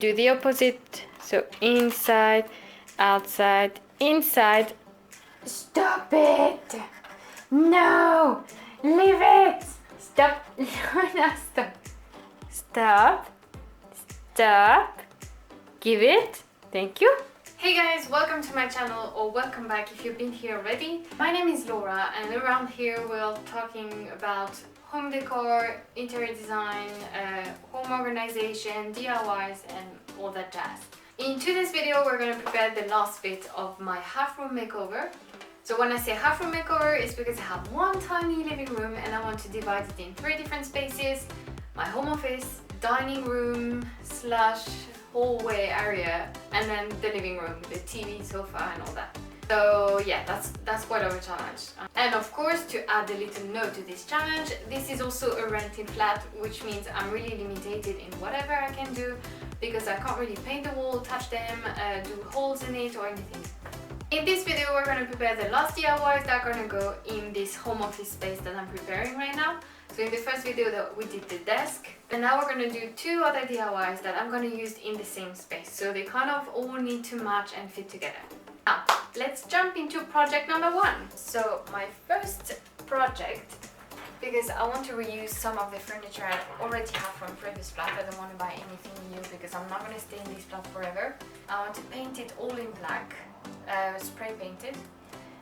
Do the opposite, so inside, outside, inside. Stop it! No! Leave it! Stop! No, stop! Stop! Stop! Give it! Thank you! Hey guys, welcome to my channel, or welcome back if you've been here already. My name is Laura, and around here we're talking about home decor, interior design, home organization, DIYs, and all that jazz. In today's video, we're going to prepare the last bit of my half room makeover. So when I say half room makeover, it's because I have one tiny living room and I want to divide it in 3 different spaces: my home office, dining room slash hallway area, and then the living room, the TV, sofa, and all that. So yeah, that's quite of a challenge. And of course, to add a little note to this challenge, this is also a rented flat, which means I'm really limited in whatever I can do, because I can't really paint the wall, touch them, do holes in it or anything. In this video, we're going to prepare the last DIYs that are going to go in this home office space that I'm preparing right now. So in the first video that we did the desk, and now we're going to do 2 other DIYs that I'm going to use in the same space. So they kind of all need to match and fit together. Now, let's jump into project number 1. So my first project, because I want to reuse some of the furniture I already have from previous flat. I don't want to buy anything new because I'm not going to stay in this flat forever. I want to paint it all in black, spray painted.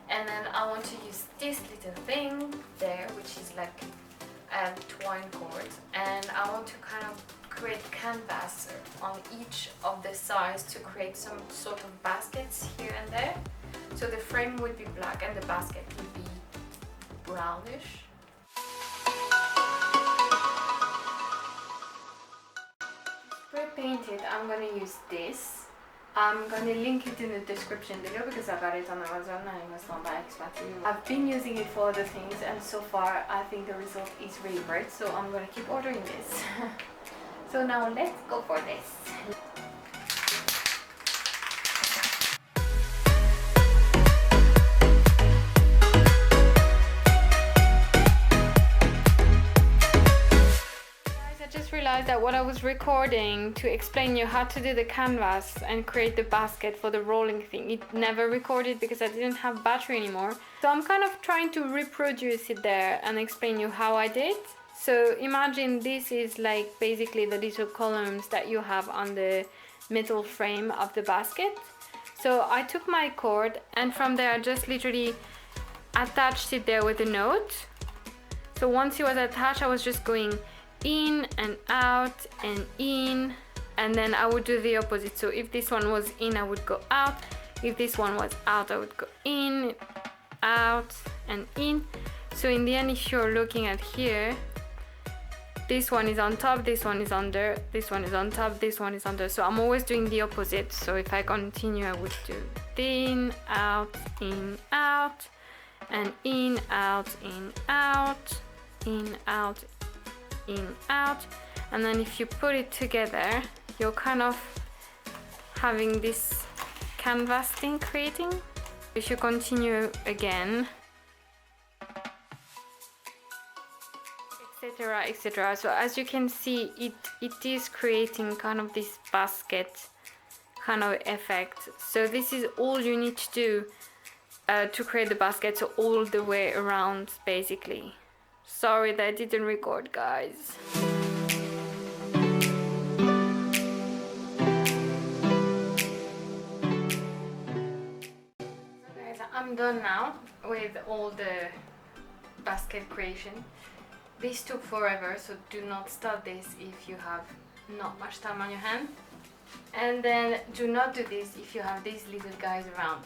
And then I want to use this little thing there, which is like a twine cord. And I want to kind of create canvas on each of the sides to create some sort of baskets here and there. So the frame would be black and the basket would be brownish. Spray painted, I'm going to use this. I'm going to link it in the description below because I got it on Amazon and it was not by expensive. I've been using it for other things, and so far I think the result is really great, so I'm going to keep ordering this. So now let's go for this. That what I was recording to explain you how to do the canvas and create the basket for the rolling thing, it never recorded because I didn't have battery anymore. So I'm kind of trying to reproduce it there and explain you how I did. So imagine this is like basically the little columns that you have on the metal frame of the basket. So I took my cord and from there I just literally attached it there with a note. So once it was attached, I was just going in and out and in, and then I would do the opposite. So if this one was in, I would go out. If this one was out, I would go in, out, and in. So in the end, if you're looking at here, this one is on top, this one is under, this one is on top, this one is under. So I'm always doing the opposite. So if I continue, I would do in, out, and in, out, in, out, in, out. And then if you put it together, you're kind of having this canvas thing creating. If you continue again, etc, etc. So as you can see, it is creating kind of this basket kind of effect. So this is all you need to do to create the basket, so all the way around basically. Sorry that I didn't record, guys. So guys, I'm done now with all the basket creation. This took forever, so do not start this if you have not much time on your hand. And then do not do this if you have these little guys around.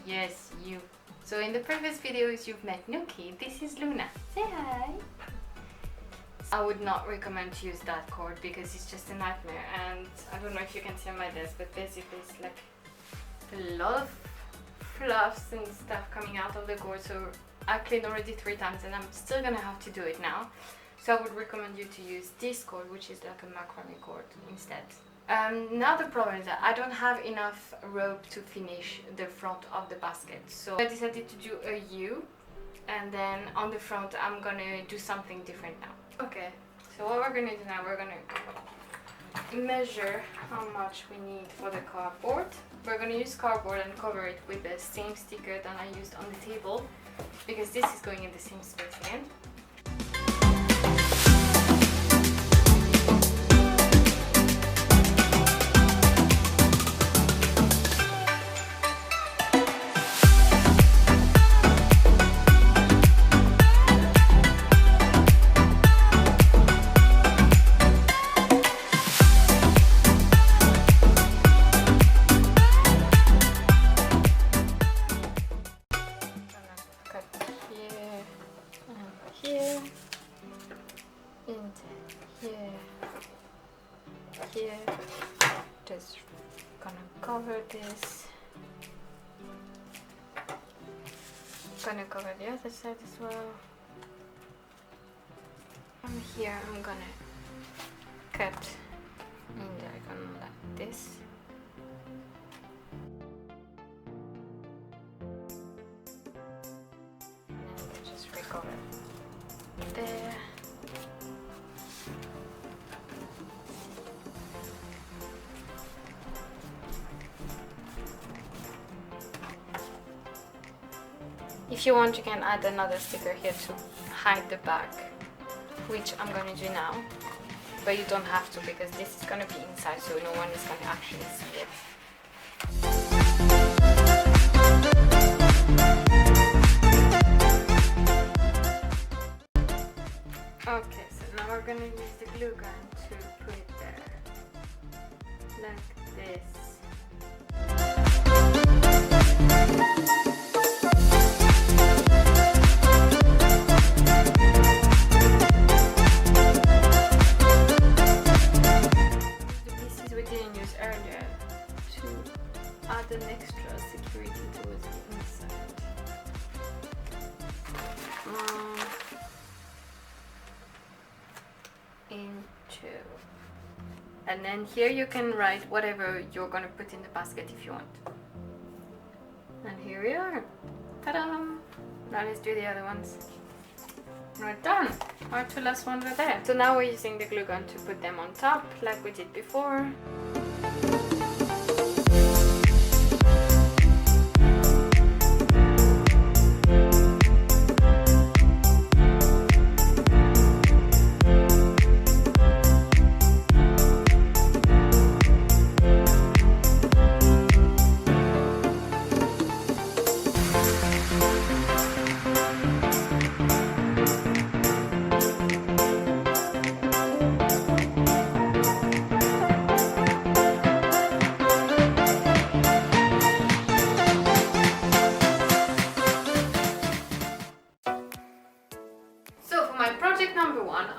Yes, you. So in the previous videos you've met Nuki, this is Luna. Say hi! I would not recommend to use that cord because it's just a nightmare, and I don't know if you can see on my desk, but basically it's like a lot of fluffs and stuff coming out of the cord. So I cleaned already 3 times and I'm still gonna have to do it now. So I would recommend you to use this cord, which is like a macrame cord instead. Now the problem is that I don't have enough rope to finish the front of the basket, so I decided to do a U, and then on the front I'm gonna do something different now. Okay, so what we're gonna do now, we're gonna measure how much we need for the cardboard. We're going to use cardboard and cover it with the same sticker that I used on the table, because this is going in the same space again. Here and here, just gonna cover this, gonna cover the other side as well. From here I'm gonna cut in diagonal like this. And just recover there. If you want, you can add another sticker here to hide the back, which I'm gonna do now, but you don't have to because this is gonna be inside, so no one is gonna actually see it. Okay, so now we're gonna use the glue gun to put it there, like this. The pieces we didn't use earlier to add an extra security towards the inside. Into, and then here you can write whatever you're gonna put in the basket if you want. And here we are. Ta-da! Now let's do the other ones. We're done. Our two last ones are there. So now we're using the glue gun to put them on top like we did before.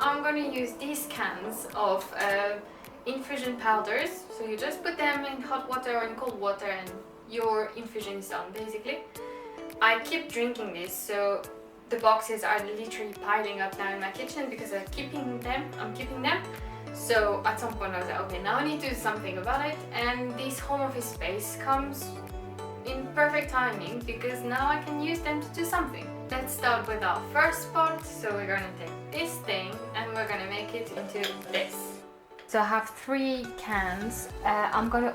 I'm going to use these cans of infusion powders. So you just put them in hot water or in cold water and your infusion is done basically. I keep drinking this, so the boxes are literally piling up now in my kitchen because I'm keeping them. So at some point I was like, okay, now I need to do something about it, and this home office space comes in perfect timing because now I can use them to do something. Let's start with our first pot. So we're gonna take this thing and we're gonna make it into this. So I have 3 cans. I'm gonna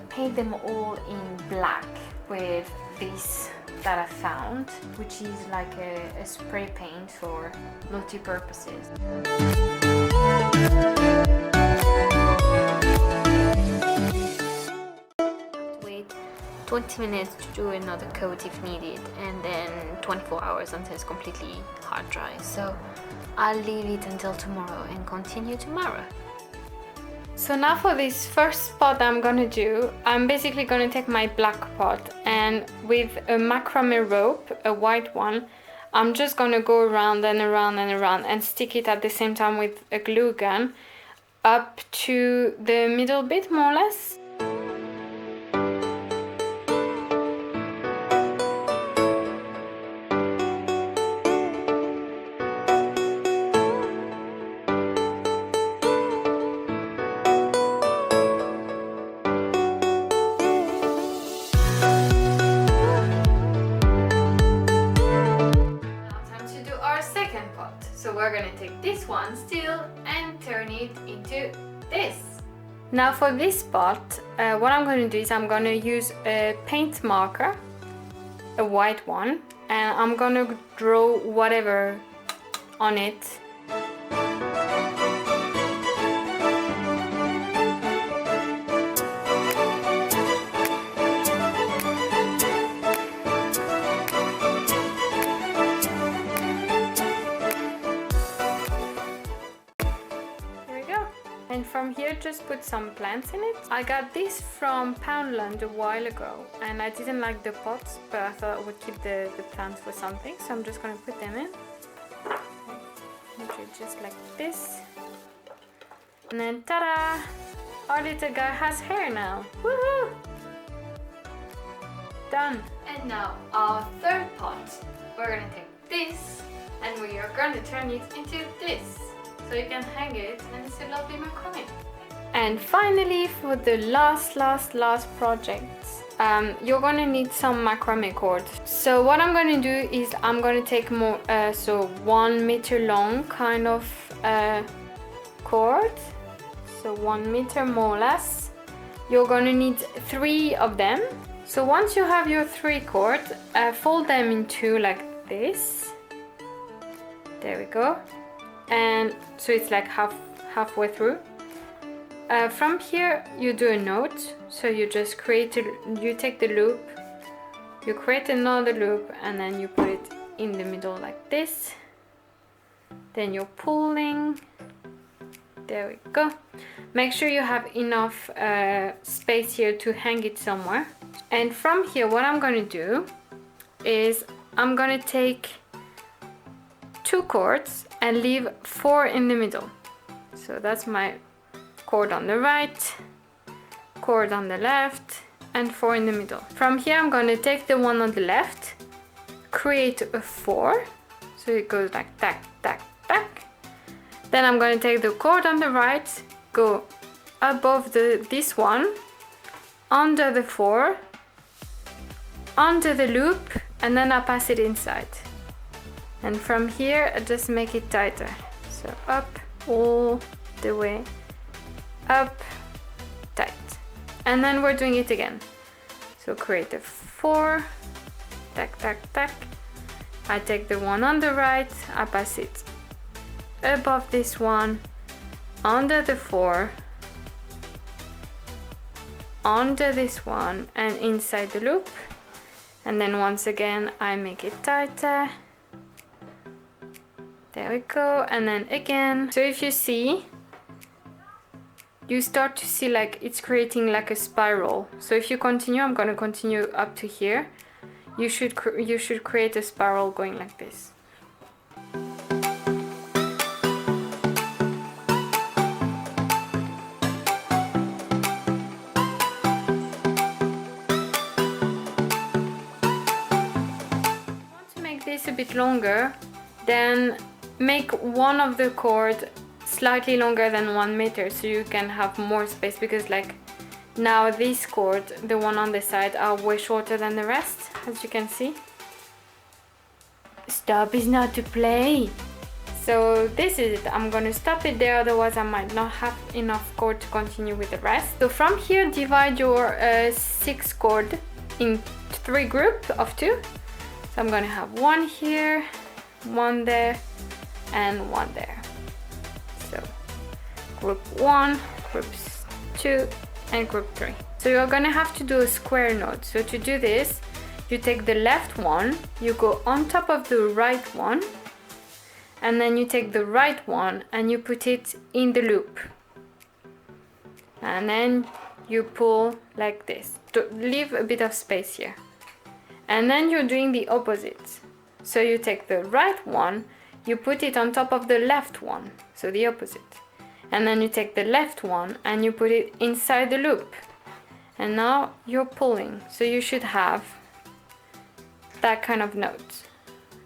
paint them all in black with this that I found, which is like a spray paint for multi-purposes. Wait 20 minutes to do another coat if needed, and then 24 hours until it's completely hard dry. So I'll leave it until tomorrow and continue tomorrow. So now for this first spot I'm gonna do, I'm basically gonna take my black pot and with a macrame rope, a white one, I'm just gonna go around and around and around and stick it at the same time with a glue gun up to the middle bit, more or less. So we're gonna take this one still and turn it into this. Now for this spot, what I'm going to do is I'm going to use a paint marker, a white one, and I'm going to draw whatever on it. And from here just put some plants in it. I got this from Poundland a while ago and I didn't like the pots, but I thought I would keep the plants for something, so I'm just gonna put them in. Okay, just like this. And then ta-da! Our little guy has hair now. Woohoo! Done. And now our third pot. We're gonna take this and we are gonna turn it into this. So you can hang it and it's a lovely macrame. And finally, for the last project, you're gonna need some macrame cord. So what I'm gonna do is I'm gonna take more, so 1 meter long kind of cord. So 1 meter more or less. You're gonna need 3 of them. So once you have your 3 cord, fold them in 2 like this. There we go. And so it's like halfway through. From here you do a knot, so you just you take the loop, you create another loop, and then you put it in the middle like this. Then you're pulling. There we go. Make sure you have enough space here to hang it somewhere. And from here what I'm going to do is I'm going to take 2 cords and leave 4 in the middle. So that's my cord on the right, cord on the left, and 4 in the middle. From here I'm going to take the one on the left, create a 4, so it goes like tack, tack, tack. Then I'm going to take the cord on the right, go above this one, under the 4, under the loop, and then I pass it inside. And from here I just make it tighter, so up all the way up, tight. And then we're doing it again, so create a 4, tack, tack, tack. I take the one on the right, I pass it above this one, under the 4, under this one, and inside the loop. And then once again I make it tighter. There we go, and then again. So if you see, you start to see like it's creating like a spiral. So if you continue, I'm going to continue up to here. You should create a spiral going like this. Want to make this a bit longer, then make one of the cord slightly longer than 1 meter so you can have more space, because like now this cord, the one on the side, are way shorter than the rest, as you can see. Stop is not to play. So this is it. I'm gonna stop it there, otherwise I might not have enough cord to continue with the rest. So from here divide your 6 cord in 3 groups of 2. So I'm gonna have 1 here, 1 there, and 1 there. So group 1, group 2, and group 3. So you're gonna have to do a square knot. So to do this, you take the left one, you go on top of the right one, and then you take the right one and you put it in the loop. And then you pull like this to leave a bit of space here. And then you're doing the opposite. So you take the right one, you put it on top of the left one, so the opposite. And then you take the left one and you put it inside the loop. And now you're pulling, so you should have that kind of note.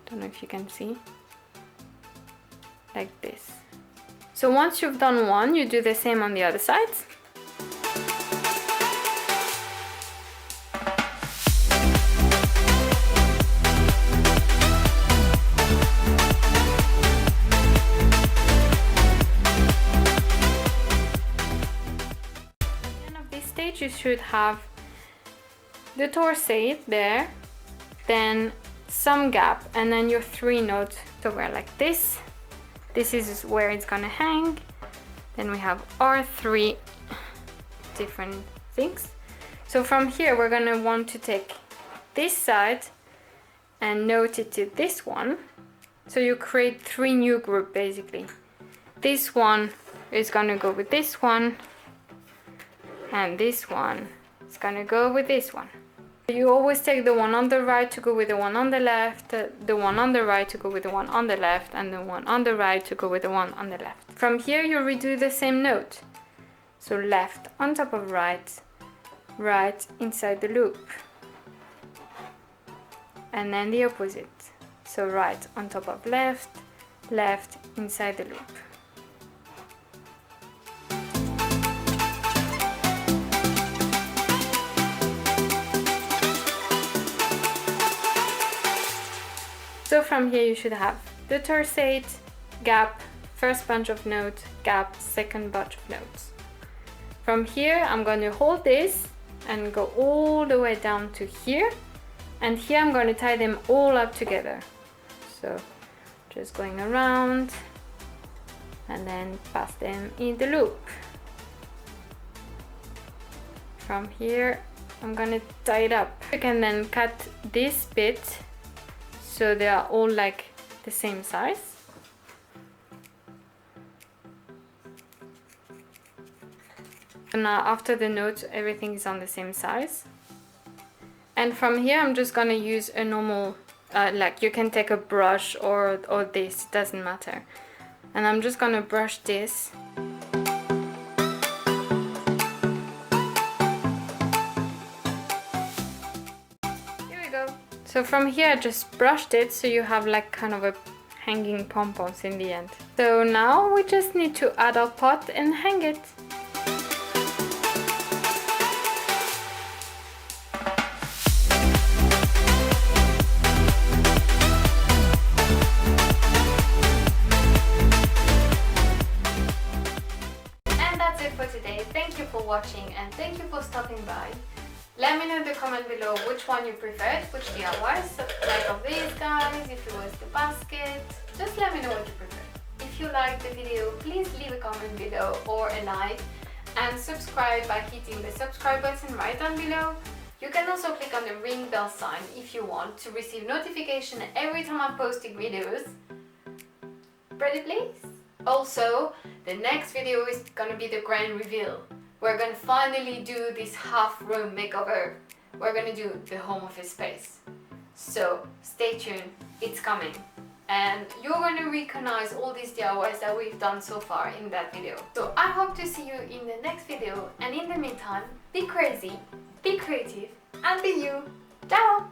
Don't know if you can see. Like this. So once you've done one, you do the same on the other side. should have the torso there, then some gap, and then your 3 notes somewhere like this. This is where it's gonna hang. Then we have our 3 different things. So from here we're gonna want to take this side and note it to this one. So you create 3 new groups basically. This one is gonna go with this one, and this one is gonna go with this one. You always take the one on the right to go with the one on the left, the one on the right to go with the one on the left, and the one on the right to go with the one on the left. From here you redo the same note. So left on top of right, right inside the loop. And then the opposite. So right on top of left, left inside the loop. So from here you should have the tercet, gap, first bunch of notes, gap, second bunch of notes. From here I'm going to hold this and go all the way down to here, and here I'm going to tie them all up together. So just going around and then pass them in the loop. From here I'm going to tie it up. You can then cut this bit so they are all like the same size. And now after the notes everything is on the same size. And from here I'm just gonna use a normal, like you can take a brush or this, it doesn't matter. And I'm just gonna brush this. Here we go. So from here I just brushed it so you have like kind of a hanging pompons in the end. So now we just need to add our pot and hang it. For today, thank you for watching and thank you for stopping by. Let me know in the comment below which one you preferred, which DIYs, like of these guys, if it was the basket, just let me know what you prefer. If you liked the video, please leave a comment below or a like, and subscribe by hitting the subscribe button right down below. You can also click on the ring bell sign if you want to receive notification every time I'm posting videos. Pretty please? Also, the next video is gonna be the grand reveal. We're gonna finally do this half room makeover. We're gonna do the home office space. So stay tuned, it's coming. And you're gonna recognize all these DIYs that we've done so far in that video. So I hope to see you in the next video, and in the meantime, be crazy, be creative, and be you. Ciao!